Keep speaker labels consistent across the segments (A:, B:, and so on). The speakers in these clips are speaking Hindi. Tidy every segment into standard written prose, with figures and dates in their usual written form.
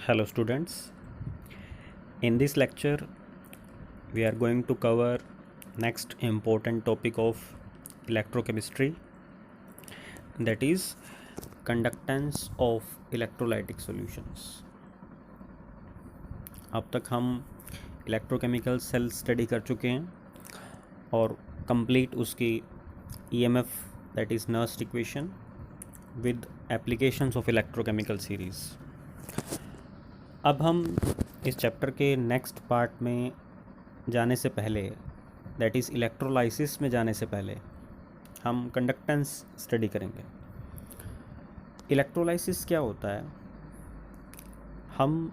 A: Hello students, in this lecture we are going to cover next important topic of electrochemistry, that is conductance of electrolytic solutions. अब तक हम इलेक्ट्रोकेमिकल सेल स्टडी कर चुके हैं और कंप्लीट उसकी EMF that is Nernst equation with applications of electrochemical series. अब हम इस चैप्टर के नेक्स्ट पार्ट में जाने से पहले, दैट इज़ इलेक्ट्रोलाइसिस में जाने से पहले, हम कंडक्टेंस स्टडी करेंगे। इलेक्ट्रोलाइसिस क्या होता है? हम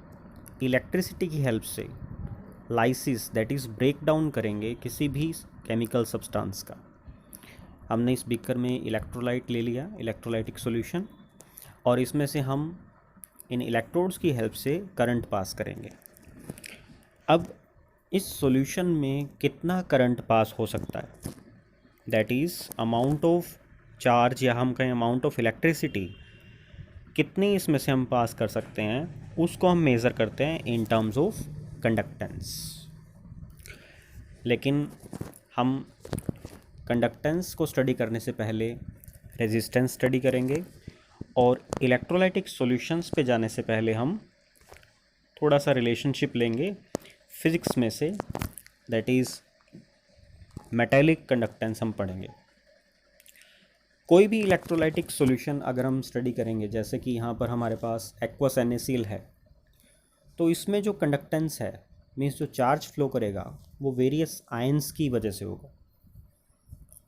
A: इलेक्ट्रिसिटी की हेल्प से lysis that is break down करेंगे किसी भी केमिकल सब्सटेंस का। हमने इस बीकर में इलेक्ट्रोलाइट ले लिया, इलेक्ट्रोलाइटिक सॉल्यूशन, और इसमें से हम इन इलेक्ट्रोड्स की हेल्प से करंट पास करेंगे। अब इस सॉल्यूशन में कितना करंट पास हो सकता है, that is amount of charge, या हम कहें अमाउंट ऑफ इलेक्ट्रिसिटी, कितनी इसमें से हम पास कर सकते हैं, उसको हम मेज़र करते हैं इन टर्म्स ऑफ कंडक्टेंस। लेकिन हम कंडक्टेंस को स्टडी करने से पहले रेजिस्टेंस स्टडी करेंगे, और इलेक्ट्रोलाइटिक सॉल्यूशंस पे जाने से पहले हम थोड़ा सा रिलेशनशिप लेंगे फिज़िक्स में से, दैट इज़ मेटालिक कंडक्टेंस हम पढ़ेंगे। कोई भी इलेक्ट्रोलाइटिक सॉल्यूशन अगर हम स्टडी करेंगे, जैसे कि यहाँ पर हमारे पास एक्वस NaCl है, तो इसमें जो कंडक्टेंस है, मीन्स जो चार्ज फ्लो करेगा, वो वेरियस आयंस की वजह से होगा।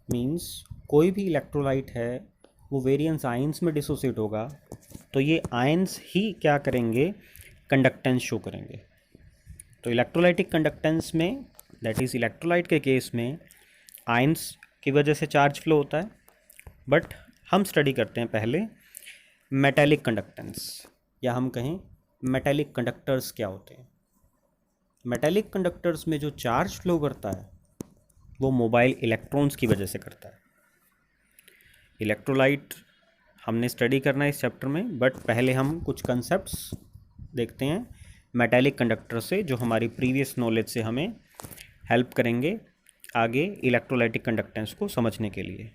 A: मीन्स कोई भी इलेक्ट्रोलाइट है वो वेरियंस आयंस में डिसोसिएट होगा, तो ये आयंस ही क्या करेंगे, कंडक्टेंस शो करेंगे। तो इलेक्ट्रोलाइटिक कंडक्टेंस में, दैट इज़ इलेक्ट्रोलाइट के केस में, आयंस की वजह से चार्ज फ्लो होता है। बट हम स्टडी करते हैं पहले मेटालिक कंडक्टेंस, या हम कहें मेटालिक कंडक्टर्स क्या होते हैं। मेटालिक कंडक्टर्स में जो चार्ज फ्लो करता है वो मोबाइल इलेक्ट्रॉन्स की वजह से करता है। इलेक्ट्रोलाइट हमने स्टडी करना है इस चैप्टर में, बट पहले हम कुछ कंसेप्ट्स देखते हैं मेटालिक कंडक्टर से, जो हमारी प्रीवियस नॉलेज से हमें हेल्प करेंगे आगे इलेक्ट्रोलाइटिक कंडक्टेंस को समझने के लिए।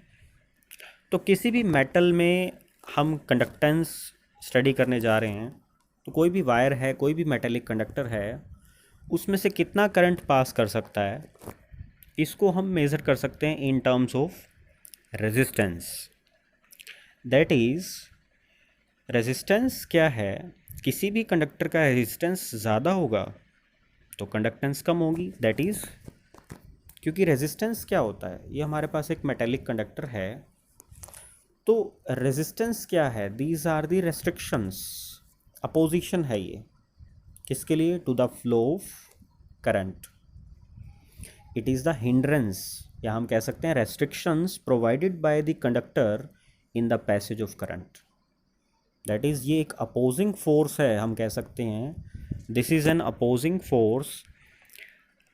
A: तो किसी भी मेटल में हम कंडक्टेंस स्टडी करने जा रहे हैं, तो कोई भी वायर है, कोई भी मेटालिक कंडक्टर है, उसमें से कितना करंट पास कर सकता है, इसको हम मेज़र कर सकते हैं in terms of resistance. That is resistance क्या है, किसी भी कंडक्टर का रेजिस्टेंस ज़्यादा होगा तो कंडक्टेंस कम होगी। दैट इज़, क्योंकि रेजिस्टेंस क्या होता है, ये हमारे पास एक मेटालिक कंडक्टर है, तो रेजिस्टेंस क्या है, these are the restrictions, opposition है ये किसके लिए, to the flow of current. It is the hindrance, या हम कह सकते हैं restrictions provided by the conductor in the passage of current. That is, ये एक अपोजिंग फोर्स है, हम कह सकते हैं this is an opposing force,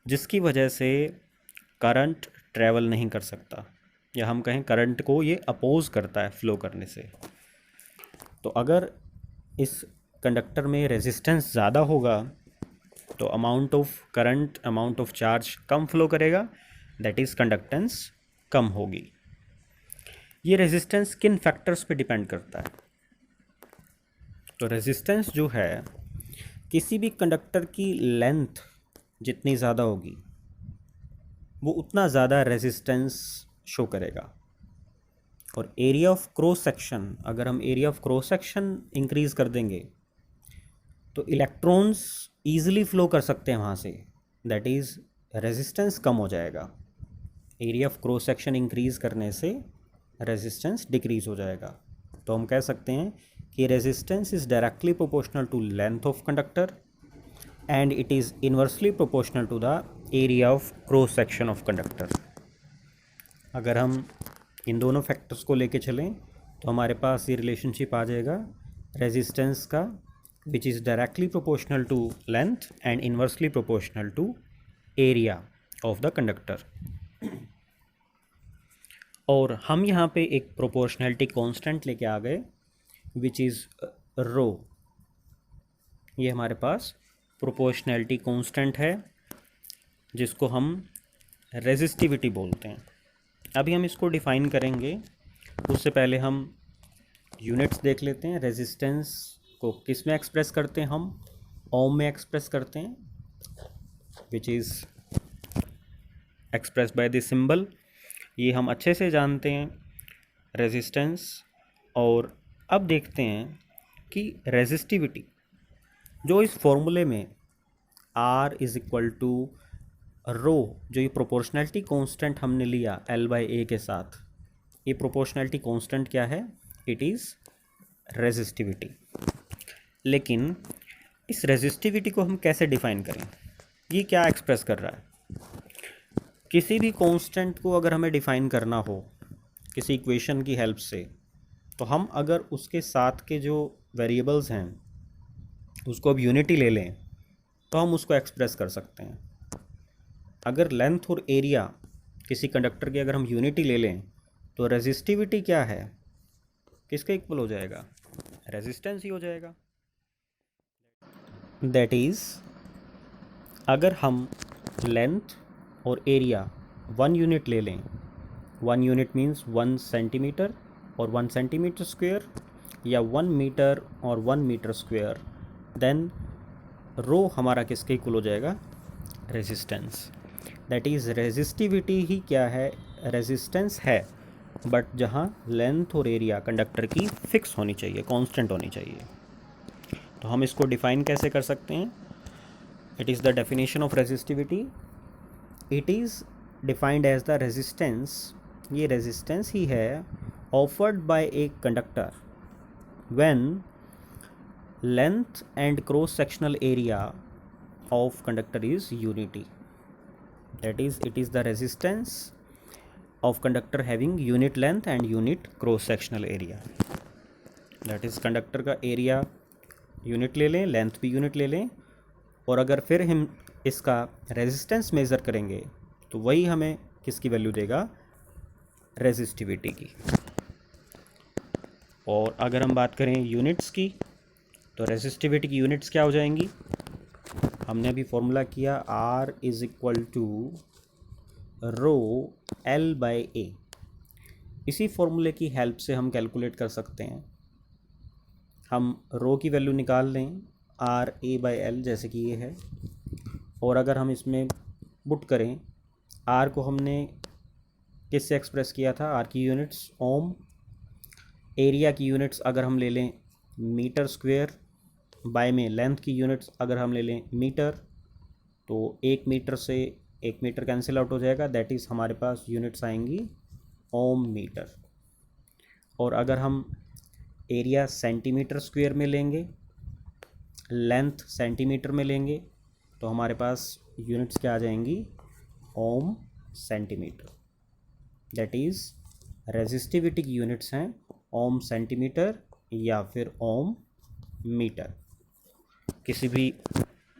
A: जिसकी वजह से करंट ट्रैवल नहीं कर सकता, या हम कहें करंट को ये अपोज करता है फ्लो करने से। तो अगर इस कंडक्टर में रेजिस्टेंस ज़्यादा होगा तो amount of current, amount of charge come flow करेगा, दैट इज़ कंडक्टेंस कम होगी। ये रेजिस्टेंस किन फैक्टर्स पे डिपेंड करता है? तो रेजिस्टेंस जो है, किसी भी कंडक्टर की लेंथ जितनी ज़्यादा होगी वो उतना ज़्यादा रेजिस्टेंस शो करेगा। और एरिया ऑफ क्रॉस सेक्शन, अगर हम area of cross section increase कर देंगे तो इलेक्ट्रॉन्स ईजिली फ्लो कर सकते हैं वहाँ से, दैट इज़ रेजिस्टेंस कम हो जाएगा। Area of cross section increase करने से रेजिस्टेंस डिक्रीज़ हो जाएगा। तो हम कह सकते हैं कि resistance is directly proportional to length of conductor and it is inversely proportional to the area of cross section of conductor. अगर हम इन दोनों फैक्टर्स को लेके चलें तो हमारे पास ये रिलेशनशिप आ जाएगा रेजिस्टेंस का, which is directly proportional to length and inversely proportional to area of the conductor। और हम यहाँ पे एक प्रोपोर्शनैलिटी कांस्टेंट लेके आ गए, which is रो। ये हमारे पास प्रोपोर्शनैलिटी कांस्टेंट है जिसको हम रेजिस्टिविटी बोलते हैं। अभी हम इसको डिफ़ाइन करेंगे, उससे पहले हम यूनिट्स देख लेते हैं। रेजिस्टेंस को किस में एक्सप्रेस करते हैं हम? ओम में एक्सप्रेस करते हैं, which is express by this symbol. ये हम अच्छे से जानते हैं रेजिस्टेंस। और अब देखते हैं कि रेजिस्टिविटी जो इस फॉर्मूले में R इज़ इक्वल टू रो, जो ये प्रोपोर्शनैलिटी कांस्टेंट हमने लिया L/A के साथ, ये प्रोपोर्शनैलिटी कांस्टेंट क्या है? It is resistivity. लेकिन इस रेजिस्टिविटी को हम कैसे डिफ़ाइन करें? ये क्या एक्सप्रेस कर रहा है? किसी भी कांस्टेंट को अगर हमें डिफ़ाइन करना हो किसी इक्वेशन की हेल्प से, तो हम अगर उसके साथ के जो वेरिएबल्स हैं उसको अब यूनिटी ले लें तो हम उसको एक्सप्रेस कर सकते हैं। अगर लेंथ और एरिया किसी कंडक्टर की अगर हम यूनिटी ले लें तो रेजिस्टिविटी क्या है? किसके इक्वल हो जाएगा? रेजिस्टेंस ही हो जाएगा। दैट इज़, अगर हम लेंथ और एरिया 1 यूनिट ले लें, 1 यूनिट मीन्स 1 सेंटीमीटर और 1 सेंटीमीटर स्क्वायर, या 1 मीटर और 1 मीटर स्क्वायर, देन रो हमारा किसके इक्वल हो जाएगा? रेजिस्टेंस। दैट इज़ रेजिस्टिविटी ही क्या है? रेजिस्टेंस है, बट जहाँ लेंथ और एरिया कंडक्टर की फिक्स होनी चाहिए, कांस्टेंट होनी चाहिए। तो हम इसको डिफ़ाइन कैसे कर सकते हैं? It is the definition of resistivity. It is defined as the resistance, ये रेजिस्टेंस ही है offered by a conductor when length and cross sectional area of conductor is unity. That is, it is the resistance of conductor having unit length and unit cross sectional area. That is, conductor का एरिया यूनिट ले लें, लेंथ भी यूनिट ले लें, और अगर फिर हम इसका रेजिस्टेंस मेज़र करेंगे तो वही हमें किसकी वैल्यू देगा? रेजिस्टिविटी की। और अगर हम बात करें यूनिट्स की, तो रेजिस्टिविटी की यूनिट्स क्या हो जाएंगी? हमने अभी फॉर्मूला किया R is equal to rho L/A। इसी फॉर्मूले की हेल्प से हम कैलकुलेट कर सकते हैं। हम रो की वैल्यू निकाल लें RA/L, जैसे कि ये है, और अगर हम इसमें पुट करें, R को हमने किससे एक्सप्रेस किया था? R की यूनिट्स ओम, एरिया की यूनिट्स अगर हम ले लें मीटर स्क्वायर, बाय में लेंथ की यूनिट्स अगर हम ले लें मीटर, तो 1 मीटर से 1 मीटर कैंसिल आउट हो जाएगा। दैट इज़, हमारे पास यूनिट्स आएंगी ओम मीटर। और अगर हम एरिया सेंटीमीटर स्क्वायर में लेंगे, लेंथ सेंटीमीटर में लेंगे, तो हमारे पास यूनिट्स क्या आ जाएंगी? ओम सेंटीमीटर। दैट इज़, रेजिस्टिविटी की यूनिट्स हैं ओम सेंटीमीटर या फिर ओम मीटर। किसी भी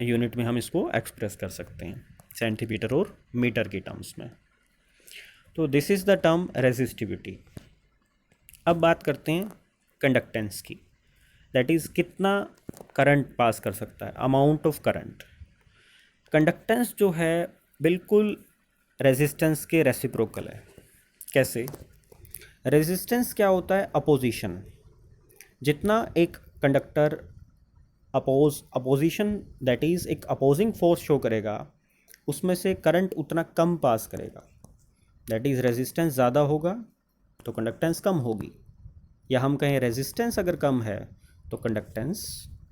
A: यूनिट में हम इसको एक्सप्रेस कर सकते हैं, सेंटीमीटर और मीटर की टर्म्स में। तो this is the term resistivity. अब बात करते हैं कंडक्टेंस की। दैट इज़, कितना करंट पास कर सकता है, अमाउंट ऑफ करंट। कंडक्टेंस जो है बिल्कुल रेजिस्टेंस के रेसिप्रोकल है। कैसे? रेजिस्टेंस क्या होता है? अपोजिशन। जितना एक कंडक्टर अपोजिशन, दैट इज़ एक अपोजिंग फोर्स शो करेगा, उसमें से करंट उतना कम पास करेगा। दैट इज़, रेजिस्टेंस ज़्यादा होगा तो कंडक्टेंस कम होगी, या हम कहें रेजिस्टेंस अगर कम है तो कंडक्टेंस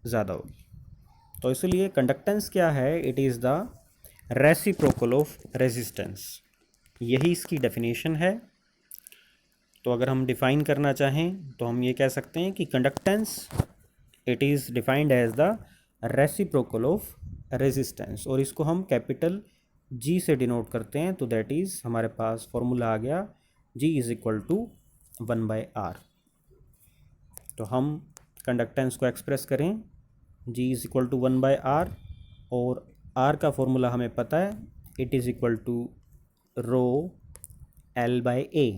A: ज़्यादा होगी। तो इसलिए कंडक्टेंस क्या है? It is the reciprocal of resistance. यही इसकी डेफिनेशन है। तो अगर हम डिफ़ाइन करना चाहें तो हम ये कह सकते हैं कि conductance, it is defined as the reciprocal of resistance, और इसको हम कैपिटल G से डिनोट करते हैं। तो दैट इज़, हमारे पास फॉर्मूला आ गया G is equal to 1/R। तो हम कंडक्टेंस को एक्सप्रेस करें G is equal to 1/R, और R का फॉर्मूला हमें पता है, it is equal to rho L/A।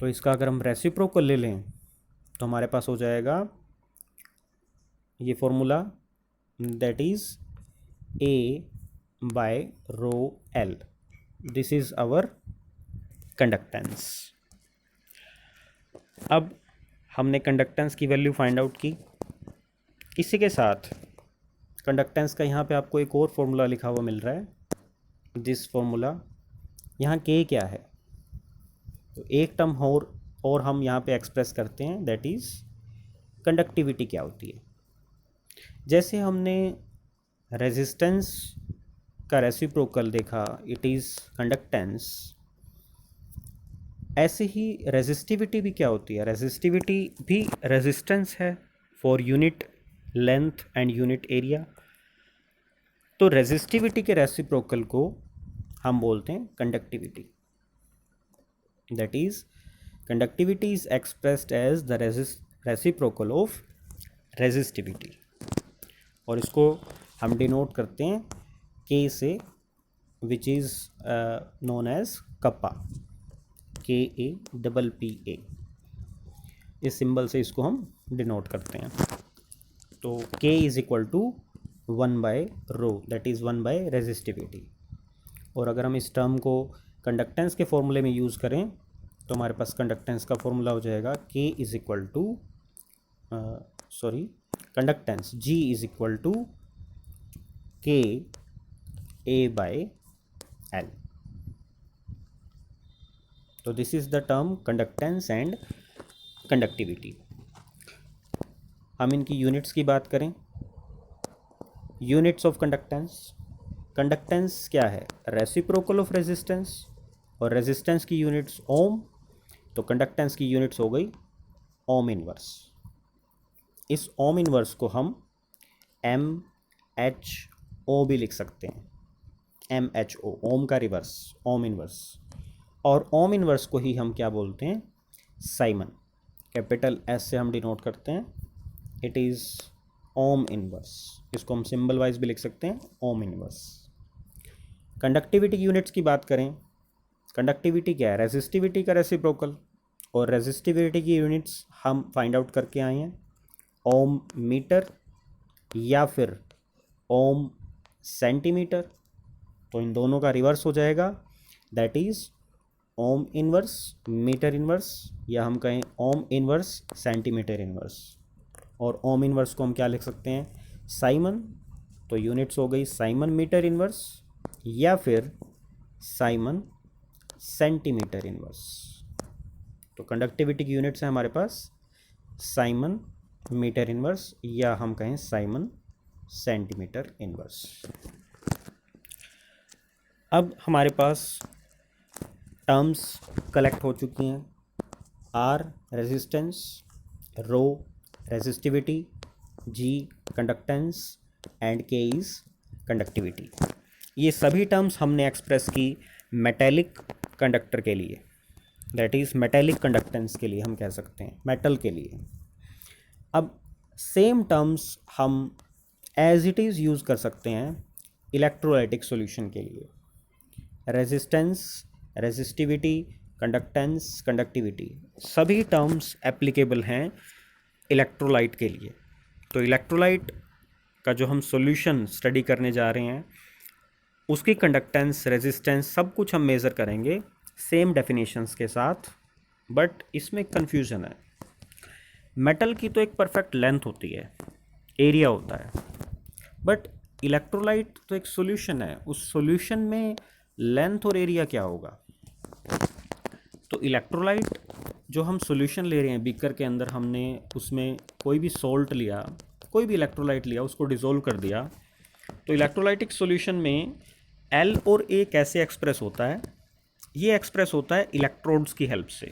A: तो इसका अगर हम रेसिप्रोकल ले लें तो हमारे पास हो जाएगा ये formula that is A by rho L. This is our conductance. अब हमने कंडक्टेंस की वैल्यू फाइंड आउट की। इसी के साथ कंडक्टेंस का यहाँ पे आपको एक और फॉर्मूला लिखा हुआ मिल रहा है, दिस फॉर्मूला। यहाँ के क्या है, तो एक टर्म और हम यहाँ पे एक्सप्रेस करते हैं, दैट इज़ कंडक्टिविटी क्या होती है। जैसे हमने रेजिस्टेंस का रेसिप्रोकल देखा, इट इज़ कंडक्टेंस, ऐसे ही रेजिस्टिविटी भी क्या होती है, रेजिस्टिविटी भी रेजिस्टेंस है for unit length and unit area. तो रेजिस्टिविटी के रेसिप्रोकल को हम बोलते हैं conductivity, that is conductivity is expressed as the reciprocal of resistivity, और इसको हम डिनोट करते हैं के से, which is known as kappa, KAPPA, इस सिंबल से इसको हम डिनोट करते हैं। तो K is equal to 1 by rho, that is 1 by resistivity. और अगर हम इस टर्म को कंडक्टेंस के फॉर्मूले में यूज़ करें तो हमारे पास कंडक्टेंस का फॉर्मूला हो जाएगा K is equal to conductance G is equal to KA by L। तो this is the term conductance and conductivity. हम इनकी यूनिट्स की बात करें, यूनिट्स ऑफ कंडक्टेंस। कंडक्टेंस क्या है, रेसिप्रोकल ऑफ रेजिस्टेंस, और रेजिस्टेंस की यूनिट्स ओम, तो कंडक्टेंस की यूनिट्स हो गई ओम इनवर्स। इस ओम इनवर्स को हम MHO भी लिख सकते हैं, MHO, ओम का रिवर्स, ओम इनवर्स। और ओम इनवर्स को ही हम क्या बोलते हैं, साइमन, कैपिटल S से हम डिनोट करते हैं, इट इज़ ओम इनवर्स। इसको हम सिंबल वाइज भी लिख सकते हैं, ओम इनवर्स। कंडक्टिविटी यूनिट्स की बात करें, कंडक्टिविटी क्या है, रेजिस्टिविटी का रेसिप्रोकल, और रेजिस्टिविटी की यूनिट्स हम फाइंड आउट करके आए हैं, ओम मीटर या फिर ओम सेंटीमीटर। तो इन दोनों का रिवर्स हो जाएगा, that is ohm inverse metre inverse, या हम कहें ओम इनवर्स सेंटीमीटर इनवर्स। और ओम इनवर्स को हम क्या लिख सकते हैं, साइमन। तो यूनिट्स हो गई साइमन मीटर इनवर्स या फिर साइमन सेंटीमीटर इनवर्स। तो कंडक्टिविटी की यूनिट्स हैं हमारे पास साइमन मीटर इनवर्स या हम कहें साइमन सेंटीमीटर इनवर्स। अब हमारे पास टर्म्स कलेक्ट हो चुकी हैं, R resistance, rho resistivity, G conductance and K is conductivity. ये सभी टर्म्स हमने एक्सप्रेस की मेटेलिक कंडक्टर के लिए, दैट इज़ मेटेलिक कंडक्टेंस के लिए हम कह सकते हैं, मेटल के लिए। अब सेम टर्म्स हम एज इट इज़ यूज़ कर सकते हैं इलेक्ट्रोलाइटिक सॉल्यूशन के लिए। रेजिस्टेंस, रेजिस्टिविटी, कंडक्टेंस, कंडक्टिविटी, सभी टर्म्स एप्लीकेबल हैं इलेक्ट्रोलाइट के लिए। तो इलेक्ट्रोलाइट का जो हम सॉल्यूशन स्टडी करने जा रहे हैं उसकी कंडक्टेंस, रेजिस्टेंस सब कुछ हम मेज़र करेंगे सेम डेफिनेशंस के साथ, बट इसमें कन्फ्यूज़न है। मेटल की तो एक परफेक्ट लेंथ होती है, एरिया होता है, बट इलेक्ट्रोलाइट तो एक सॉल्यूशन है, उस सॉल्यूशन में लेंथ और एरिया क्या होगा। तो इलेक्ट्रोलाइट जो हम सॉल्यूशन ले रहे हैं बीकर के अंदर, हमने उसमें कोई भी सॉल्ट लिया, कोई भी इलेक्ट्रोलाइट लिया, उसको डिसॉल्व कर दिया, तो इलेक्ट्रोलाइटिक सॉल्यूशन में L और A कैसे एक्सप्रेस होता है, ये एक्सप्रेस होता है इलेक्ट्रोड्स की हेल्प से।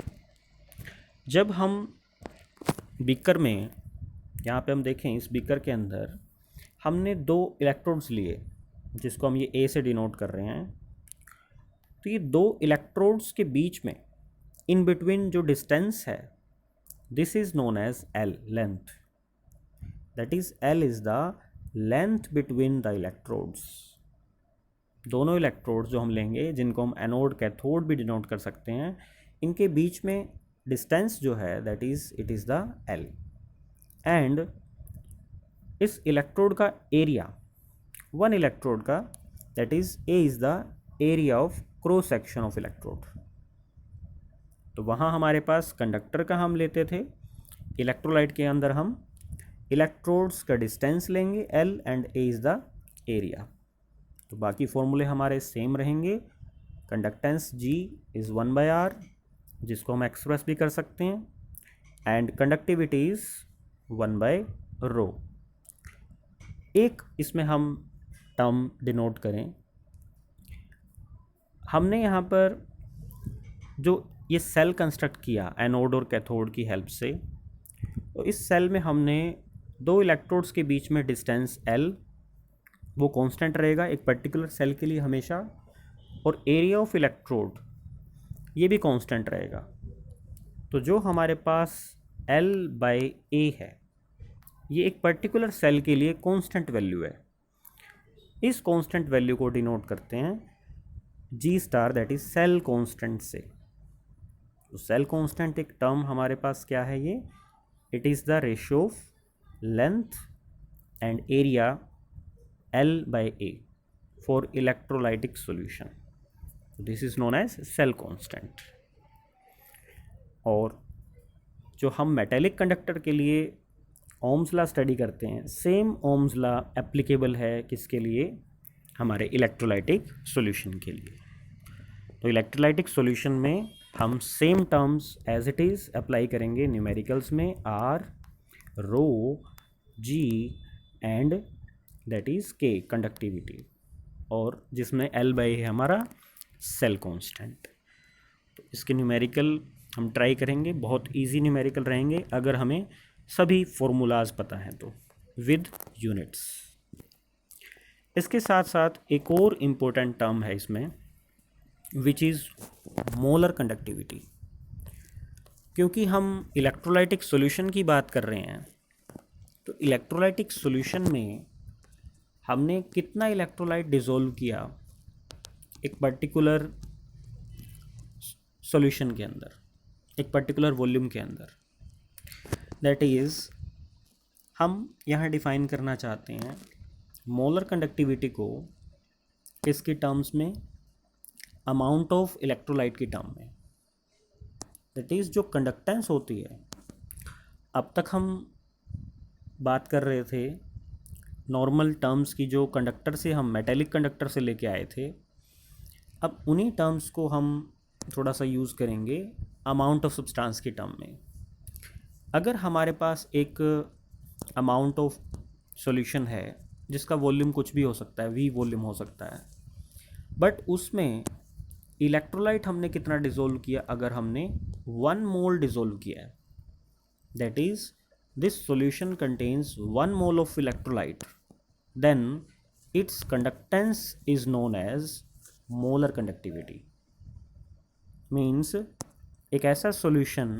A: जब हम बीकर में, यहाँ पे हम देखें इस बीकर के अंदर हमने 2 इलेक्ट्रोड्स लिए, जिसको हम ये A से डिनोट कर रहे हैं, तो ये 2 इलेक्ट्रोड्स के बीच में इन बिटवीन जो डिस्टेंस है, this is known as L, length, that is L is the length between the electrodes. दोनों इलेक्ट्रोड्स जो हम लेंगे, जिनको हम एनोड कैथोड भी डिनोट कर सकते हैं, इनके बीच में डिस्टेंस जो है that is, it is the L। And इस इलेक्ट्रोड का एरिया, वन इलेक्ट्रोड का, that is a is the area of cross section of electrode. तो वहाँ हमारे पास कंडक्टर का हम लेते थे, इलेक्ट्रोलाइट के अंदर हम इलेक्ट्रोड्स का डिस्टेंस लेंगे L and A is the area. तो बाकी फॉर्मूले हमारे सेम रहेंगे। कंडक्टेंस G इज़ 1/R, जिसको हम एक्सप्रेस भी कर सकते हैं, एंड कंडक्टिविटी इज़ 1/ρ। एक इसमें हम टर्म डिनोट करें, हमने यहाँ पर जो ये सेल कंस्ट्रक्ट किया एनोड और कैथोड की हेल्प से, तो इस सेल में हमने दो इलेक्ट्रोड्स के बीच में डिस्टेंस L वो कांस्टेंट रहेगा एक पर्टिकुलर सेल के लिए हमेशा, और एरिया ऑफ इलेक्ट्रोड ये भी कांस्टेंट रहेगा। तो जो हमारे पास L/A है ये एक पर्टिकुलर सेल के लिए कांस्टेंट वैल्यू है। इस कांस्टेंट वैल्यू को डिनोट करते हैं G∗, that is cell constant से। तो सेल कांस्टेंट एक टर्म हमारे पास क्या है, ये it is the ratio of length and area L/A for electrolytic solution. This is known as cell constant. और जो हम मेटेलिक कंडक्टर के लिए ओम्स लॉ स्टडी करते हैं, सेम ओम्स लॉ एप्लीकेबल है किसके लिए, हमारे इलेक्ट्रोलाइटिक सॉल्यूशन के लिए। तो इलेक्ट्रोलाइटिक सॉल्यूशन में हम same terms as it is apply करेंगे न्यूमेरिकल्स में, R, ρ, G and that is K conductivity, और जिसमें L/A है हमारा सेल कांस्टेंट। तो इसके न्यूमेरिकल हम ट्राई करेंगे, बहुत इजी न्यूमेरिकल रहेंगे अगर हमें सभी फॉर्मूलाज पता हैं तो, विद यूनिट्स। इसके साथ साथ एक और इम्पोर्टेंट टर्म है इसमें, विच इज़ मोलर कंडक्टिविटी। क्योंकि हम इलेक्ट्रोलाइटिक सॉल्यूशन की बात कर रहे हैं, तो इलेक्ट्रोलाइटिक सॉल्यूशन में हमने कितना इलेक्ट्रोलाइट डिसॉल्व किया एक पर्टिकुलर सॉल्यूशन के अंदर, एक पर्टिकुलर वॉल्यूम के अंदर, दैट इज़ हम यहाँ डिफाइन करना चाहते हैं मोलर कंडक्टिविटी को किसकी टर्म्स में, अमाउंट ऑफ इलेक्ट्रोलाइट की टर्म में। दैट इज़ जो कंडक्टेंस होती है, अब तक हम बात कर रहे थे नॉर्मल टर्म्स की जो कंडक्टर से हम मेटेलिक कंडक्टर से लेके आए थे, अब उन्हीं टर्म्स को हम थोड़ा सा यूज़ करेंगे अमाउंट ऑफ सब्सटेंस की टर्म में। अगर हमारे पास एक अमाउंट ऑफ सॉल्यूशन है जिसका वॉल्यूम कुछ भी हो सकता है, V वॉल्यूम हो सकता है, बट उसमें इलेक्ट्रोलाइट हमने कितना डिसॉल्व किया, अगर हमने 1 मोल डिसॉल्व किया है, that is this solution contains 1 mole of electrolyte, then its conductance is known as molar conductivity। means एक ऐसा solution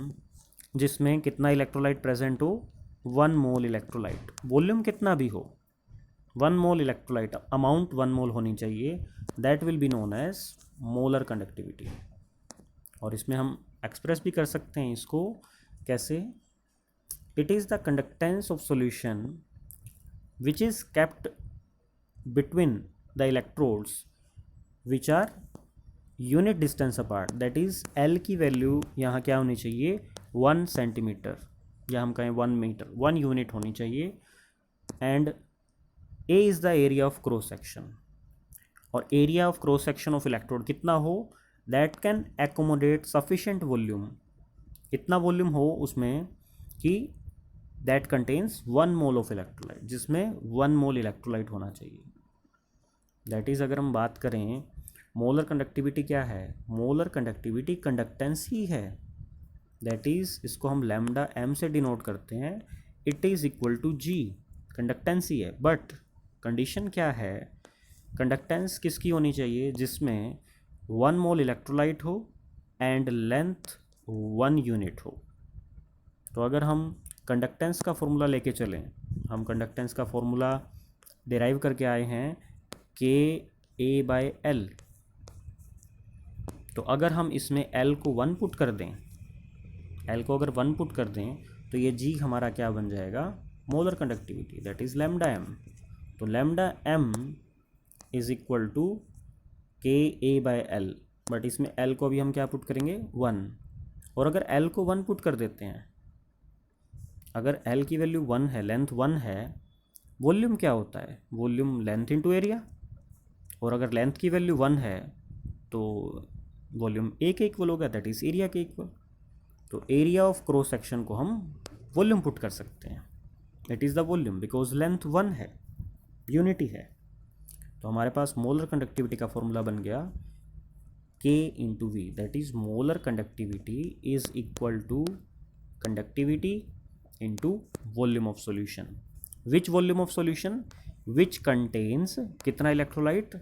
A: जिसमें कितना इलेक्ट्रोलाइट प्रेजेंट हो, 1 मोल इलेक्ट्रोलाइट, वॉल्यूम कितना भी हो, 1 मोल इलेक्ट्रोलाइट, अमाउंट 1 मोल होनी चाहिए, that will be known as molar conductivity. और इसमें हम एक्सप्रेस भी कर सकते हैं इसको कैसे, it is the conductance of solution which is kept between the electrodes which are unit distance apart, that is L की वैल्यू यहाँ क्या होनी चाहिए, 1 सेंटीमीटर, या हम कहें 1 मीटर, 1 यूनिट होनी चाहिए, and A is the area of cross section, और area of cross section of electrode कितना हो, that can accommodate sufficient volume, इतना वॉल्यूम हो उसमें कि that contains 1 mole of electrolyte, जिसमें 1 मोल इलेक्ट्रोलाइट होना चाहिए। दैट इज़ अगर हम बात करें मोलर कंडक्टिविटी क्या है, मोलर कंडक्टिविटी कंडक्टेंस ही है, दैट इज़ इसको हम लैम्डा m से डिनोट करते हैं, it is equal to G, conductance ही है। बट कंडीशन क्या है, कंडक्टेंस किसकी होनी चाहिए, जिसमें 1 मोल इलेक्ट्रोलाइट हो एंड लेंथ 1 यूनिट हो। तो अगर हम कंडक्टेंस का फॉर्मूला लेके चलें, हम कंडक्टेंस का फॉर्मूला डिराइव करके आए हैं KA/L। तो अगर हम इसमें L को 1 पुट कर दें, L को अगर 1 पुट कर दें तो ये G हमारा क्या बन जाएगा, molar conductivity, that is lambda M. तो lambda M is equal to K A by L, but इसमें एल को भी हम क्या पुट करेंगे 1, और अगर एल को 1 पुट कर देते हैं, अगर एल की वैल्यू 1 है, लेंथ 1 है, वॉल्यूम क्या होता है, वॉल्यूम लेंथ इंटू एरिया, और अगर लेंथ की वैल्यू 1 है तो वॉल्यूम ए के इक्वल होगा, दैट इज एरिया के इक्वल। तो एरिया ऑफ क्रॉस सेक्शन को हम वॉल्यूम पुट कर सकते हैं, that is the volume, because length 1 है, यूनिटी है। तो हमारे पास मोलर कंडक्टिविटी का फॉर्मूला बन गया K into V, that is molar conductivity is equal to conductivity into volume of solution. Which volume of solution, which contains कितना इलेक्ट्रोलाइट,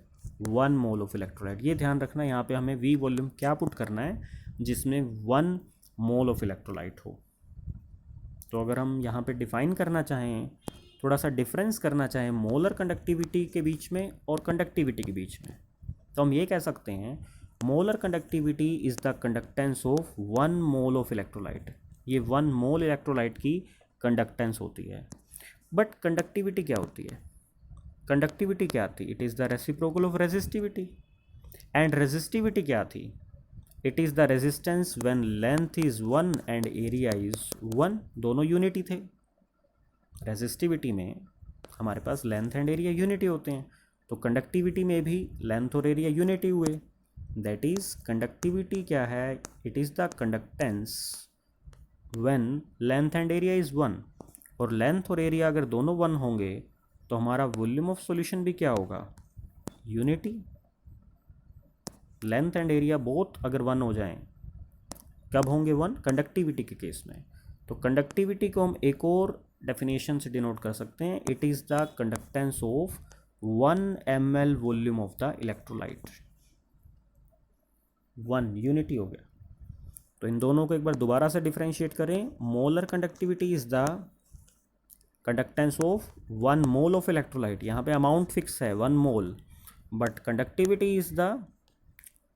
A: 1 मोल ऑफ इलेक्ट्रोलाइट। ये ध्यान रखना, यहाँ पे हमें वी वॉल्यूम क्या पुट करना है, जिसमें 1 मोल ऑफ इलेक्ट्रोलाइट हो। तो अगर हम यहाँ पे डिफाइन करना चाहें, थोड़ा सा डिफरेंस करना चाहें मोलर कंडक्टिविटी के बीच में और कंडक्टिविटी के बीच में, तो हम ये कह सकते हैं molar conductivity is the conductance of 1 mole of electrolyte. ये 1 मोल इलेक्ट्रोलाइट की कंडक्टेंस होती है। बट कंडक्टिविटी क्या होती है, कंडक्टिविटी क्या थी, it is the reciprocal of resistivity. And resistivity क्या थी, it is the resistance when length is 1 and area is 1, दोनों यूनिटी थे। रेजिस्टिविटी में हमारे पास लेंथ एंड एरिया यूनिटी होते हैं, तो कंडक्टिविटी में भी लेंथ और एरिया यूनिटी हुए, दैट इज़ कंडक्टिविटी क्या है, it is the conductance when length and area is 1, और लेंथ और एरिया अगर दोनों 1 होंगे तो हमारा वॉल्यूम ऑफ सॉल्यूशन भी क्या होगा, unity. Length and area both अगर 1 हो जाएं, कब होंगे 1, कंडक्टिविटी के केस में। तो कंडक्टिविटी को हम एक और डेफिनेशन से डिनोट कर सकते हैं, it is the conductance of 1 ml volume of the electrolyte. 1 unity हो गया। तो इन दोनों को एक बार दोबारा से डिफरेंशिएट करें, molar conductivity is the conductance of 1 mole of electrolyte, यहाँ पे अमाउंट फिक्स है 1 mole, but conductivity is the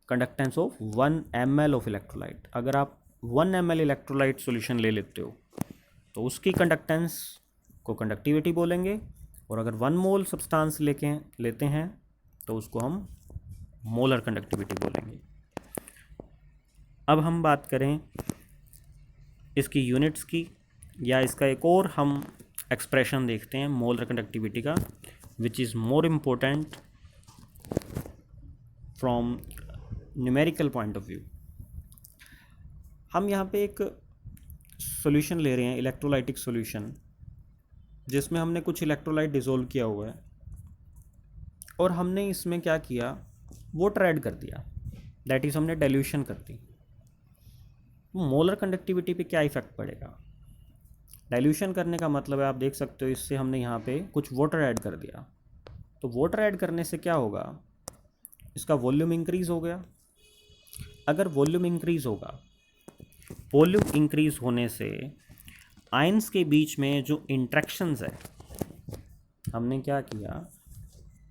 A: conductance of 1 ml of electrolyte. अगर आप 1 ml इलेक्ट्रोलाइट सॉल्यूशन ले लेते हो तो उसकी कंडक्टेंस को कंडक्टिविटी बोलेंगे, और अगर 1 मोल सब्सटेंस लेते हैं तो उसको हम मोलर कंडक्टिविटी बोलेंगे। अब हम बात करें इसकी यूनिट्स की, या इसका एक और हम एक्सप्रेशन देखते हैं मोलर कंडक्टिविटी का, which is more important from numerical point of view. हम यहाँ पे एक सॉल्यूशन ले रहे हैं, इलेक्ट्रोलाइटिक सॉल्यूशन, जिसमें हमने कुछ इलेक्ट्रोलाइट डिसोल्व किया हुआ है, और हमने इसमें क्या किया, वाटर ऐड कर दिया, दैट इज़ हमने डाइल्यूशन कर दी। मोलर कंडक्टिविटी पे क्या इफेक्ट पड़ेगा, डाइल्यूशन करने का मतलब है, आप देख सकते हो इससे हमने यहाँ पे कुछ वाटर ऐड कर दिया, तो वाटर ऐड करने से क्या होगा, इसका वॉल्यूम इंक्रीज़ हो गया। अगर वॉल्यूम इंक्रीज़ होगा, वॉल्यूम इंक्रीज़ होने से आयंस के बीच में जो इंट्रैक्शंस है, हमने क्या किया,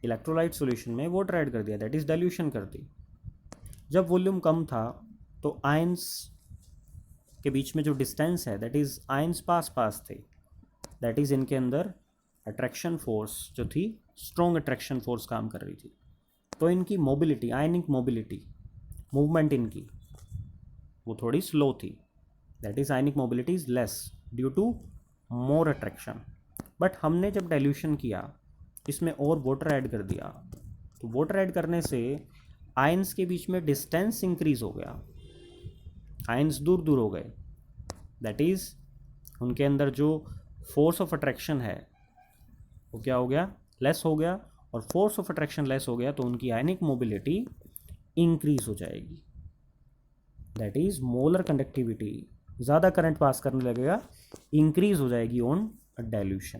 A: इलेक्ट्रोलाइट सॉल्यूशन में वाटर ऐड कर दिया, दैट इज़ डाइल्यूशन कर दी। जब वॉल्यूम कम था तो आयंस के बीच में जो डिस्टेंस है, दैट इज़ आयंस पास थे, दैट इज़ इनके अंदर अट्रैक्शन फोर्स जो थी, स्ट्रॉन्ग अट्रैक्शन फोर्स काम कर रही थी, तो इनकी मोबिलिटी, आयनिक मोबिलिटी, मूवमेंट इनकी वो थोड़ी स्लो थी, that is ionic mobility is less due to more attraction. But हमने जब डाइल्यूशन किया, इसमें और वाटर ऐड कर दिया, तो वाटर ऐड करने से आयंस के बीच में डिस्टेंस इंक्रीज हो गया, आयंस दूर दूर हो गए, दैट इज़ उनके अंदर जो फोर्स ऑफ अट्रैक्शन है वो क्या हो गया, लेस हो गया, और फोर्स ऑफ अट्रैक्शन लेस हो गया तो उनकी आयनिक मोबिलिटी इंक्रीज हो जाएगी, दैट इज़ मोलर कंडक्टिविटी, ज़्यादा करंट पास करने लगेगा, इंक्रीज हो जाएगी ऑन डाइल्यूशन।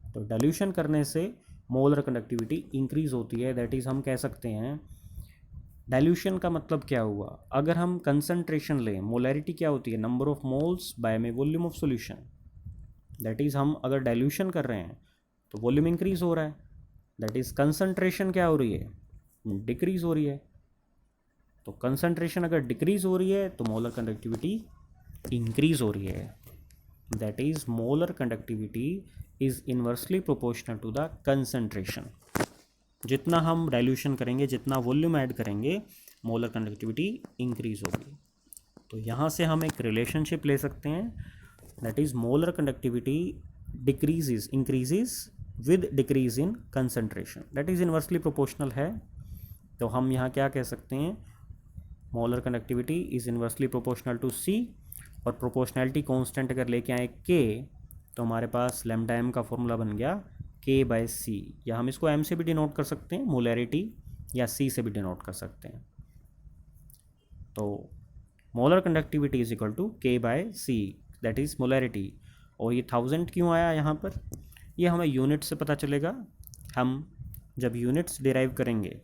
A: तो डाइल्यूशन करने से मोलर कंडक्टिविटी इंक्रीज होती है, दैट इज़ हम कह सकते हैं डाइल्यूशन का मतलब क्या हुआ, अगर हम कंसंट्रेशन लें, मोलैरिटी क्या होती है, नंबर ऑफ मोल्स बाय में volume of solution, that is हम अगर डाइल्यूशन कर रहे हैं तो वॉल्यूम इंक्रीज हो रहा है, दैट इज़ कंसंट्रेशन क्या हो रही है, डिक्रीज हो रही है। तो कंसंट्रेशन अगर डिक्रीज हो रही है तो मोलर कंडक्टिविटी इंक्रीज हो रही है। That is molar conductivity is inversely proportional to the concentration. जितना हम डाइल्यूशन करेंगे, जितना वॉल्यूम ऐड करेंगे, मोलर कंडक्टिविटी इंक्रीज होगी। तो यहाँ से हम एक रिलेशनशिप ले सकते हैं, that is molar conductivity decreases increases with decrease in concentration, that is inversely proportional है। तो हम यहाँ क्या कह सकते हैं, molar conductivity is inversely proportional to C, और प्रोपोर्शनैलिटी कांस्टेंट अगर लेके आए के, तो हमारे पास लैम्डा एम का फॉर्मूला बन गया के बाय सी, या हम इसको एम से भी डिनोट कर सकते हैं मोलैरिटी, या सी से भी डिनोट कर सकते हैं। तो molar conductivity is equal to K by C, that is molarity. और ये 1000 क्यों आया यहाँ पर, ये हमें यूनिट से पता चलेगा। हम जब यूनिट्स डिराइव करेंगे,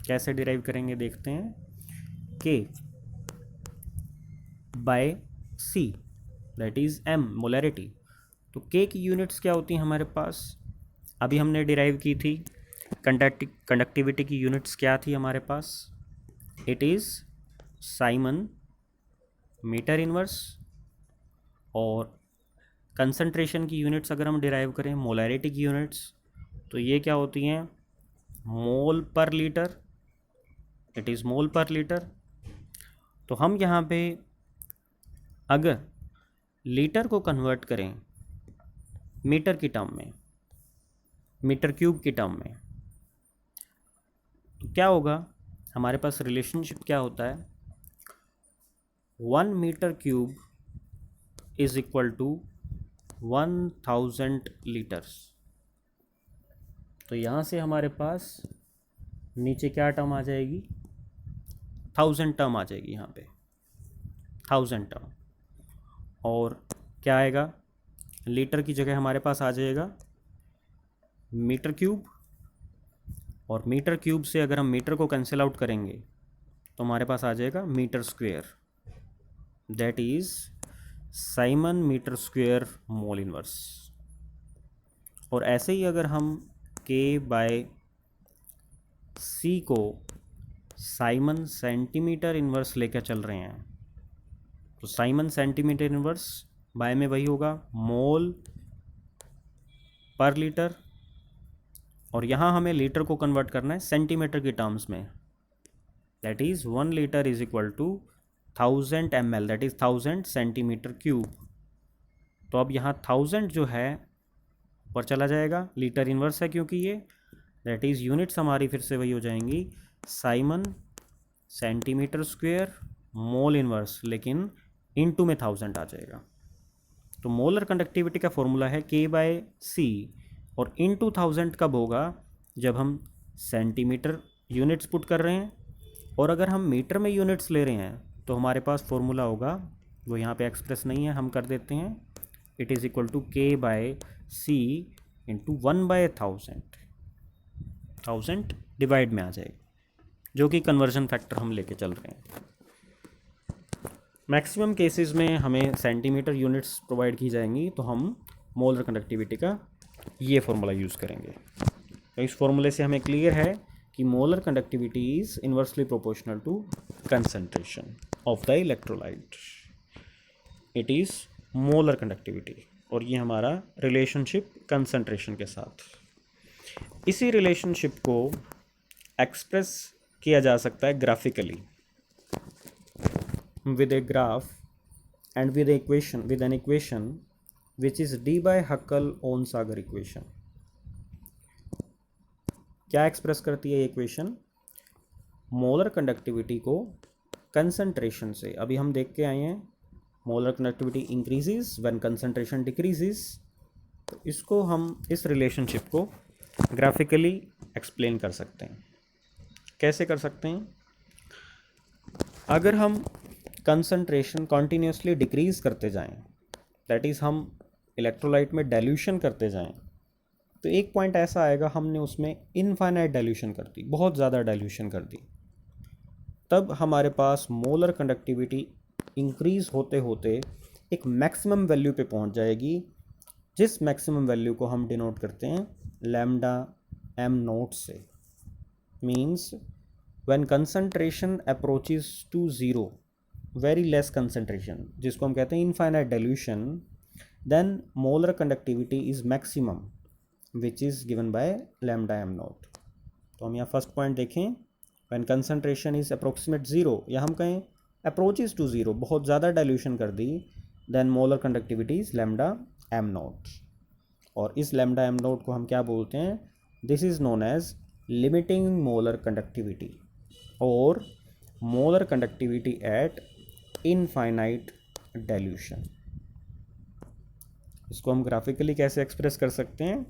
A: कैसे डिराइव करेंगे देखते हैं, K by C that is M molarity. तो के की यूनिट्स क्या होती हैं हमारे पास, अभी हमने डिराइव की थी। कंडक्टिविटी की यूनिट्स क्या थी हमारे पास, it is siemens metre inverse. और कंसंट्रेशन की यूनिट्स अगर हम डिराइव करें, मोलैरिटी की यूनिट्स, तो ये क्या होती हैं, मोल पर लीटर, इट इज़ मोल पर लीटर। तो हम यहाँ पे अगर लीटर को कन्वर्ट करें मीटर की टर्म में, मीटर क्यूब की टर्म में, तो क्या होगा, हमारे पास रिलेशनशिप क्या होता है, 1 metre cube is equal to 1000 litres. तो यहाँ से हमारे पास नीचे क्या टर्म आ जाएगी, 1000 टर्म आ जाएगी यहाँ पे, 1000 टर्म। और क्या आएगा, लीटर की जगह हमारे पास आ जाएगा मीटर क्यूब, और मीटर क्यूब से अगर हम मीटर को कैंसिल आउट करेंगे तो हमारे पास आ जाएगा metre square, that is siemens metre square mole inverse. और ऐसे ही अगर हम के बाय सी को साइमन सेंटीमीटर इनवर्स लेकर चल रहे हैं, तो साइमन सेंटीमीटर इनवर्स बाय में वही होगा मोल पर लीटर, और यहाँ हमें लीटर को कन्वर्ट करना है सेंटीमीटर की टर्म्स में, that is 1 litre is equal to 1000 ml, that is 1000 centimetre cube. तो अब यहाँ 1000 जो है ऊपर चला जाएगा, लीटर इनवर्स है क्योंकि ये, दैट इज़ यूनिट्स हमारी फिर से वही हो जाएंगी Simon centimetre square mole inverse, लेकिन इनटू में 1000 आ जाएगा। तो मोलर कंडक्टिविटी का फॉर्मूला है के बाय सी, और इनटू 1000 कब होगा, जब हम सेंटीमीटर यूनिट्स पुट कर रहे हैं। और अगर हम मीटर में यूनिट्स ले रहे हैं तो हमारे पास फॉर्मूला होगा, वो यहाँ पे एक्सप्रेस नहीं है, हम कर देते हैं, it is equal to K by C into 1/1000, 1000 divide में आ जाएगा, जो कि कन्वर्जन फैक्टर हम लेके चल रहे हैं। मैक्सिमम केसेस में हमें सेंटीमीटर यूनिट्स प्रोवाइड की जाएंगी, तो हम मोलर कंडक्टिविटी का ये फॉर्मूला यूज़ करेंगे। तो इस फॉर्मूले से हमें क्लियर है कि molar conductivity is inversely proportional to concentration of the electrolyte, it is molar conductivity. और ये हमारा रिलेशनशिप कंसंट्रेशन के साथ, इसी रिलेशनशिप को एक्सप्रेस किया जा सकता है graphically with a graph and with an equation which is d by Huckel-Onsager equation। क्या एक्सप्रेस करती है ये इक्वेशन, मोलर कंडक्टिविटी को कंसंट्रेशन से, अभी हम देख के आए हैं molar conductivity increases when concentration decreases. तो इसको हम इस रिलेशनशिप को ग्राफिकली एक्सप्लेन कर सकते हैं। कैसे कर सकते हैं, अगर हम कंसंट्रेशन कॉन्टीन्यूसली डिक्रीज़ करते जाएं, दैट इज़ हम इलेक्ट्रोलाइट में डाइल्यूशन करते जाएं, तो एक पॉइंट ऐसा आएगा हमने उसमें इनफाइनाइट डाइल्यूशन कर दी, बहुत ज़्यादा डाइल्यूशन कर दी, तब हमारे पास मोलर कंडक्टिविटी इंक्रीज़ होते होते एक मैक्सिमम वैल्यू पे पहुंच जाएगी, जिस मैक्सिमम वैल्यू को हम डिनोट करते हैं लैम्डा एम नोट से। Means when concentration approaches to zero, very less concentration, जिसको हम कहते हैं infinite dilution, then molar conductivity is maximum which is given by lambda m naught. तो हम यहाँ फर्स्ट पॉइंट देखें, when concentration is approximate zero, या हम कहें अप्रोचेज टू ज़ीरो, बहुत ज़्यादा डाइल्यूशन कर दी, then molar conductivity is lambda M naught. और इस लैम्डा एम नॉट को हम क्या बोलते हैं? This is known as limiting molar conductivity और molar conductivity at infinite dilution. इसको हम ग्राफिकली कैसे एक्सप्रेस कर सकते हैं?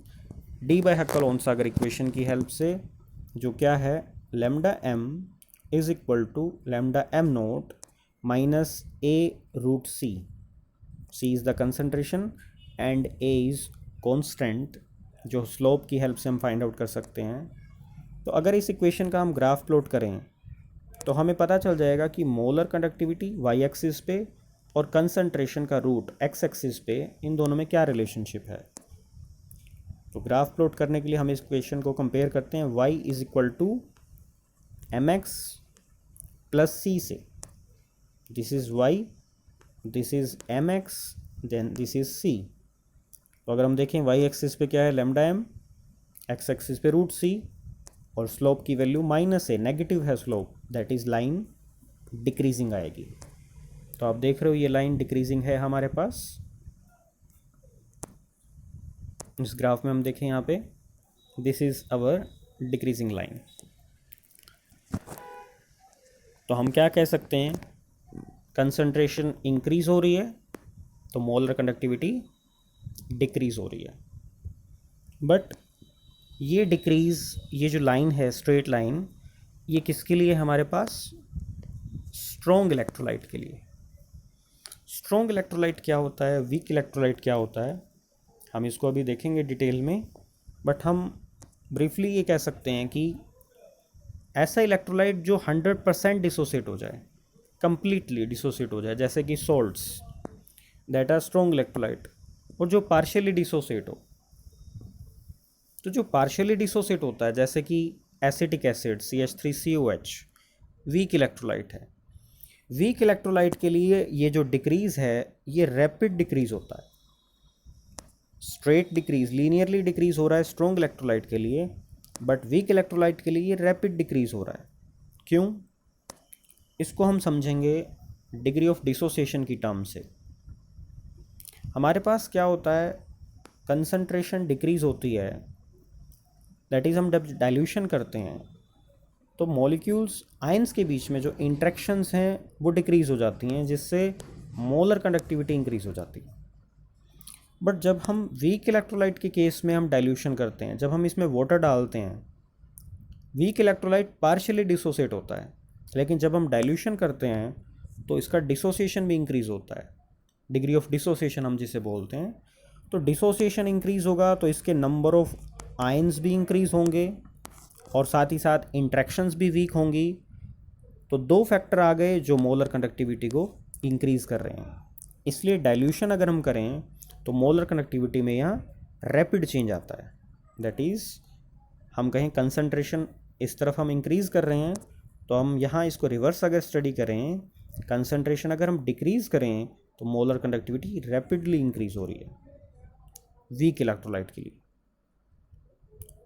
A: डी बाय हक्कल-ओनसागर इक्वेशन की हेल्प से, जो क्या है, lambda M is equal to lambda M naught minus A root C. C is the concentration and A is constant, जो स्लोप की हेल्प से हम फाइंड आउट कर सकते हैं. तो अगर इस इक्वेशन का हम ग्राफ प्लॉट करें तो हमें पता चल जाएगा कि मोलर कंडक्टिविटी वाई एक्सिस पे और कंसंट्रेशन का रूट एक्स एक्सिस पे, इन दोनों में क्या रिलेशनशिप है. तो ग्राफ प्लॉट करने के लिए हम इस इक्वेशन को कंपेयर करते हैं y is equal to M X plus C से. This is y, this is M X, then this is C. तो अगर हम देखें y एक्सिस पे क्या है, लैम्डा एम, एक्स एक्सिस पे रूट सी, और स्लोप की वैल्यू माइनस है, नेगेटिव है slope, that is line decreasing आएगी. तो आप देख रहे हो ये लाइन डिक्रीजिंग है हमारे पास. इस ग्राफ में हम देखें यहाँ पे, this is our decreasing line. तो हम क्या कह सकते हैं? कंसंट्रेशन इंक्रीज हो रही है तो मोलर कंडक्टिविटी डिक्रीज हो रही है. बट ये डिक्रीज, ये जो लाइन है स्ट्रेट लाइन, ये किसके लिए हमारे पास? स्ट्रॉन्ग इलेक्ट्रोलाइट के लिए. स्ट्रॉन्ग इलेक्ट्रोलाइट क्या होता है, वीक इलेक्ट्रोलाइट क्या होता है, हम इसको अभी देखेंगे डिटेल में. बट हम ब्रीफली ये कह सकते हैं कि ऐसा इलेक्ट्रोलाइट जो 100% डिसोसिएट हो जाए, कंप्लीटली डिसोसिएट हो जाए, जैसे कि salts, that are strong electrolyte. और जो पार्शियली डिसोसिएट हो, तो जो पार्शियली डिसोसिएट होता है जैसे कि acetic acid CH3COH, weak electrolyte है. वीक इलेक्ट्रोलाइट के लिए ये जो डिक्रीज़ है, ये रैपिड डिक्रीज़ होता है. स्ट्रेट डिक्रीज़, लीनियरली डिक्रीज़ हो रहा है स्ट्रॉन्ग इलेक्ट्रोलाइट के लिए, बट वीक इलेक्ट्रोलाइट के लिए ये रैपिड डिक्रीज़ हो रहा है. क्यों? इसको हम समझेंगे डिग्री ऑफ डिसोसिएशन की टर्म से. हमारे पास क्या होता है, कंसंट्रेशन डिक्रीज़ होती है, दैट इज़ हम जब डाइल्यूशन करते हैं तो मॉलिक्यूल्स आयंस के बीच में जो इंट्रैक्शंस हैं वो डिक्रीज़ हो जाती हैं, जिससे मोलर कंडक्टिविटी इंक्रीज़ हो जाती है. बट जब हम वीक इलेक्ट्रोलाइट के केस में हम डाइल्यूशन करते हैं, जब हम इसमें वाटर डालते हैं, वीक इलेक्ट्रोलाइट पार्शियली डिसोसिएट होता है, लेकिन जब हम डाइल्यूशन करते हैं तो इसका डिसोसिएशन भी इंक्रीज़ होता है. डिग्री ऑफ डिसोसिएशन हम जिसे बोलते हैं. तो डिसोसिएशन इंक्रीज़ होगा तो इसके नंबर ऑफ आयंस भी इंक्रीज़ होंगे और साथ ही साथ इंट्रैक्शंस भी वीक होंगी. तो दो फैक्टर आ गए जो मोलर कंडक्टिविटी को इंक्रीज़ कर रहे हैं. इसलिए डाइल्यूशन अगर हम करें तो मोलर कंडक्टिविटी में यहाँ रैपिड चेंज आता है. दैट इज़ हम कहें कंसंट्रेशन इस तरफ हम इंक्रीज़ कर रहे हैं, तो हम यहाँ इसको रिवर्स अगर स्टडी करें, कंसंट्रेशन अगर हम डिक्रीज़ करें तो मोलर कंडक्टिविटी रैपिडली इंक्रीज़ हो रही है वीक इलेक्ट्रोलाइट के लिए.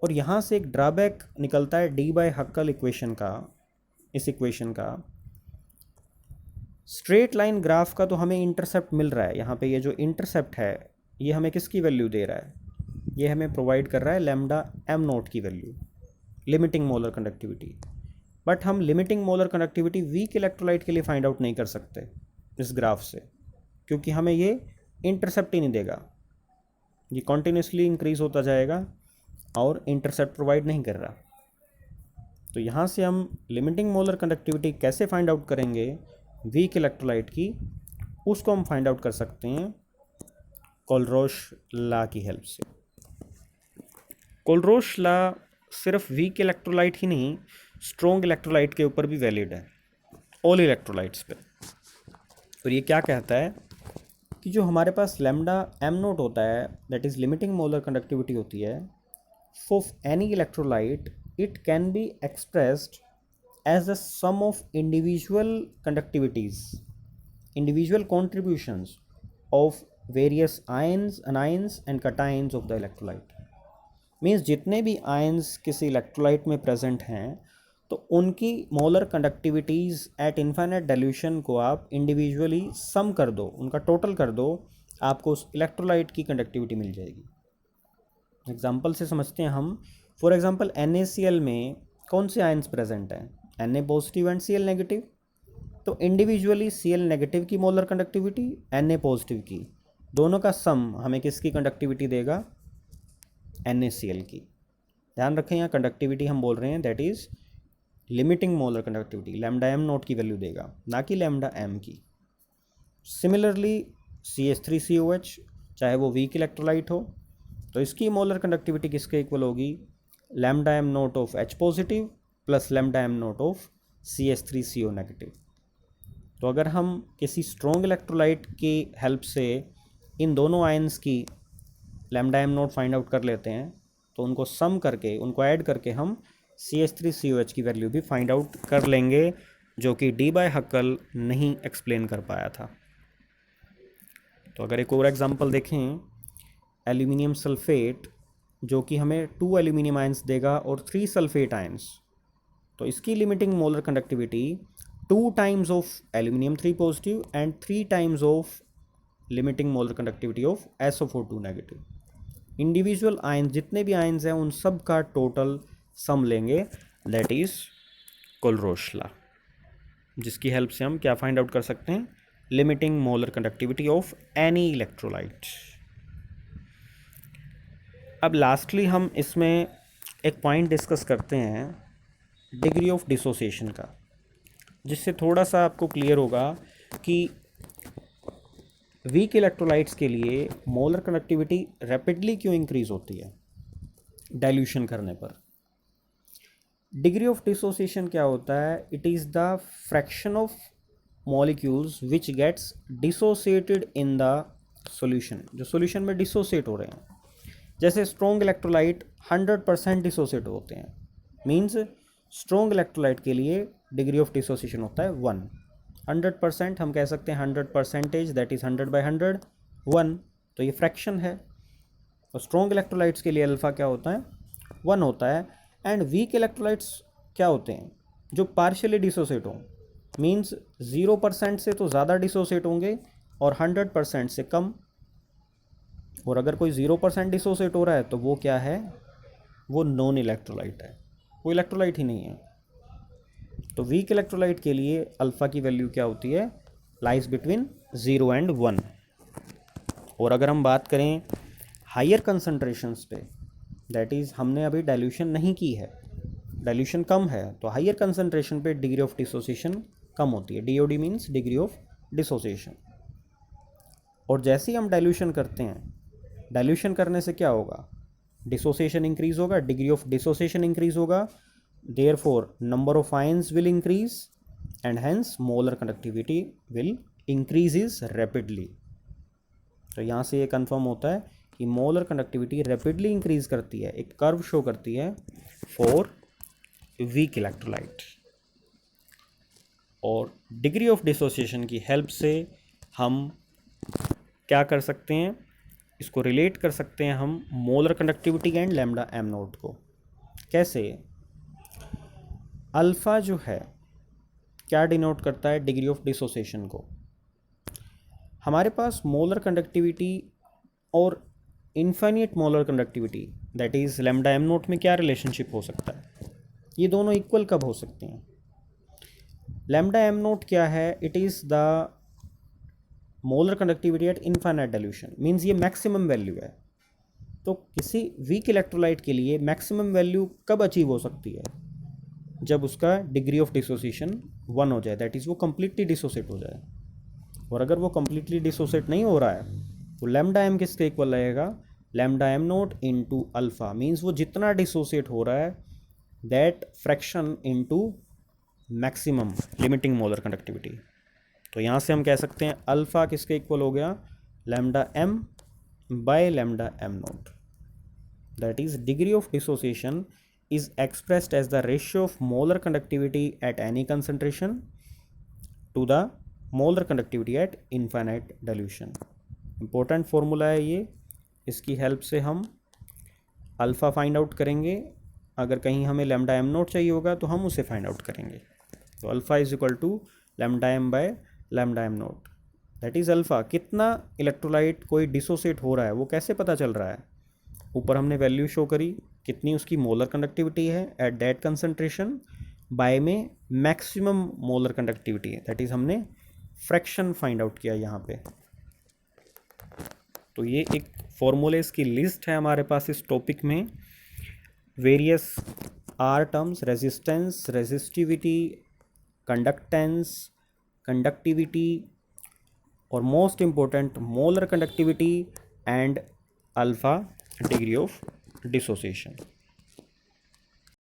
A: और यहाँ से एक ड्रॉबैक निकलता है डी बाय हक्कल इक्वेशन का. इस इक्वेशन का स्ट्रेट लाइन ग्राफ का तो हमें इंटरसेप्ट मिल रहा है. यहाँ पे ये जो इंटरसेप्ट है ये हमें किसकी वैल्यू दे रहा है? ये हमें प्रोवाइड कर रहा है लैम्डा एम नोट की value, limiting molar conductivity. But हम limiting molar conductivity weak electrolyte के लिए फाइंड आउट नहीं कर सकते इस ग्राफ से, क्योंकि हमें ये इंटरसेप्ट ही नहीं देगा. ये कॉन्टीन्यूसली इंक्रीज़ होता जाएगा और इंटरसेप्ट प्रोवाइड नहीं कर रहा. तो यहाँ से हम लिमिटिंग मोलर कंडक्टिविटी कैसे फाइंड आउट करेंगे वीक इलेक्ट्रोलाइट की, उसको हम फाइंड आउट कर सकते हैं कोलरोश लॉ की हेल्प से. कोलरोश लॉ सिर्फ वीक इलेक्ट्रोलाइट ही नहीं, स्ट्रॉन्ग इलेक्ट्रोलाइट के ऊपर भी वैलिड है, ऑल इलेक्ट्रोलाइट्स पे. और ये क्या कहता है कि जो हमारे पास लैम्डा एम नोट होता है, that is limiting molar conductivity होती है, for any electrolyte it can be expressed as the sum of individual conductivities, individual contributions of various ions, anions and cations of the electrolyte. Means जितने भी आयंस किसी इलेक्ट्रोलाइट में प्रेजेंट हैं तो उनकी molar conductivities at infinite dilution को आप इंडिविजुअली सम कर दो, उनका टोटल कर दो, आपको उस इलेक्ट्रोलाइट की कंडक्टिविटी मिल जाएगी। एग्जाम्पल से समझते हैं हम। फॉर एग्जांपल NaCl में कौन से आयंस प्रेजेंट हैं? Na positive and Cl negative. तो इंडिविजुअली Cl नेगेटिव की मोलर कंडक्टिविटी, Na पॉजिटिव की, दोनों का सम हमें किसकी कंडक्टिविटी देगा? NaCl की। ध्यान रखें यहाँ कंडक्टिविटी हम बोल रहे हैं that is limiting molar conductivity, lambda M note की वैल्यू देगा, ना कि लैम्डा एम की। सिमिलरली CH3COH चाहे वो वीक इलेक्ट्रोलाइट हो तो इसकी मोलर कंडक्टिविटी किसके इक्वल होगी? Lambda M nought of H positive plus lambda M nought of CH3CO negative. तो अगर हम किसी स्ट्रॉन्ग इलेक्ट्रोलाइट की हेल्प से इन दोनों आयंस की lambda M nought find out कर लेते हैं तो उनको सम करके, उनको ऐड करके हम CH3COH की वैल्यू भी फाइंड आउट कर लेंगे, जो कि डी बाय हक्कल नहीं एक्सप्लेन कर पाया था। तो अगर एक और एग्जांपल देखें, एल्यूमिनियम सल्फेट जो कि हमें 2 एल्यूमिनियम आयंस देगा और 3 सल्फेट आयंस, तो इसकी limiting molar conductivity 2 times of aluminium 3 positive and 3 times of limiting molar conductivity of SO4 negative. Individual ions जितने भी आयंस हैं उन सब का टोटल सम लेंगे, दैट इज कोलरोश लॉ, जिसकी हेल्प से हम क्या फाइंड आउट कर सकते हैं? Limiting molar conductivity of any electrolyte. अब लास्टली हम इसमें एक पॉइंट डिस्कस करते हैं डिग्री ऑफ डिसोसिएशन का, जिससे थोड़ा सा आपको क्लियर होगा कि वीक इलेक्ट्रोलाइट्स के लिए मोलर कंडक्टिविटी रैपिडली क्यों इंक्रीज होती है डाइल्यूशन करने पर। डिग्री ऑफ डिसोसिएशन क्या होता है? It is the fraction of molecules which gets dissociated in the solution, जो सॉल्यूशन में डिसोसिएट हो रहे हैं। जैसे स्ट्रॉन्ग इलेक्ट्रोलाइट 100% डिसोसिएट होते हैं, मीन्स स्ट्रॉन्ग इलेक्ट्रोलाइट के लिए डिग्री ऑफ डिसोसिएशन होता है 1। 100% हम कह सकते हैं 100%, दैट इज़ 100/100 1, तो ये फ्रैक्शन है। और स्ट्रॉन्ग इलेक्ट्रोलाइट्स के लिए अल्फ़ा क्या होता है? 1 होता है। एंड वीक इलेक्ट्रोलाइट्स क्या होते हैं? जो पार्शियली डिसोसिएट हों, मीन्स 0% से तो ज़्यादा डिसोसिएट होंगे और 100% से कम। और अगर कोई 0% डिसोसिएट हो रहा है तो वो क्या है? वो नॉन इलेक्ट्रोलाइट है, वो इलेक्ट्रोलाइट ही नहीं है। तो वीक इलेक्ट्रोलाइट के लिए अल्फ़ा की वैल्यू क्या होती है? Lies between 0 and 1। और अगर हम बात करें हायर कंसंट्रेशंस पे, दैट इज़ हमने अभी डाइल्यूशन नहीं की है, डाइल्यूशन कम है, तो हायर कंसंट्रेशन पे डिग्री ऑफ डिसोसिएशन कम होती है। DOD means degree of dissociation. और जैसे ही हम डाइल्यूशन करते हैं, डाइल्यूशन करने से क्या होगा? डिसोसिएशन इंक्रीज होगा, डिग्री ऑफ डिसोसिएशन इंक्रीज होगा, therefore number of ions will increase and hence molar conductivity will increases rapidly. तो यहाँ से ये कंफर्म होता है कि मोलर कंडक्टिविटी रैपिडली इंक्रीज करती है, एक कर्व शो करती है फॉर वीक इलेक्ट्रोलाइट। और डिग्री ऑफ डिसोसिएशन की हेल्प से हम क्या कर सकते हैं? इसको रिलेट कर सकते हैं हम molar conductivity and lambda M nought को। कैसे? अल्फ़ा जो है क्या डिनोट करता है? डिग्री ऑफ डिसोसिएशन को। हमारे पास मोलर कंडक्टिविटी और infinite molar conductivity that is lambda M nought में क्या रिलेशनशिप हो सकता है? ये दोनों इक्वल कब हो सकते हैं? लैम्डा एम नोट क्या है? It is the molar conductivity at infinite dilution, means ये मैक्सिमम वैल्यू है। तो किसी वीक इलेक्ट्रोलाइट के लिए मैक्सिमम वैल्यू कब अचीव हो सकती है? जब उसका डिग्री ऑफ डिसोसिएशन 1 हो जाए, दैट इज़ वो कम्प्लीटली डिसोसिएट हो जाए। और अगर वो कम्प्लीटली डिसोसिएट नहीं हो रहा है तो लैम्डा एम किसके इक्वल रहेगा? Lambda M nought into alpha, means वो जितना डिसोसिएट हो रहा है that fraction into maximum limiting molar conductivity. तो यहाँ से हम कह सकते हैं अल्फ़ा किसके इक्वल हो गया? Lambda M by lambda M nought. That is degree of dissociation is expressed as the ratio of molar conductivity at any concentration to the molar conductivity at infinite dilution. Important formula है ये, इसकी हेल्प से हम अल्फ़ा फाइंड आउट करेंगे। अगर कहीं हमें लैम्डा एम नोट चाहिए होगा तो हम उसे फाइंड आउट करेंगे। तो alpha is equal to lambda M by lambda M nought, that is alpha. कितना इलेक्ट्रोलाइट कोई डिसोसिएट हो रहा है वो कैसे पता चल रहा है? ऊपर हमने वैल्यू शो करी, कितनी उसकी मोलर कंडक्टिविटी है एट दैट कंसंट्रेशन, बाय में मैक्सिमम मोलर कंडक्टिविटी है, दैट इज़ हमने फ्रैक्शन फाइंड आउट किया यहाँ पे। तो ये एक फॉर्मूलेस की लिस्ट है हमारे पास इस टॉपिक में। Various are terms, resistance, resistivity, conductance, conductivity और most important molar conductivity and alpha degree of dissociation.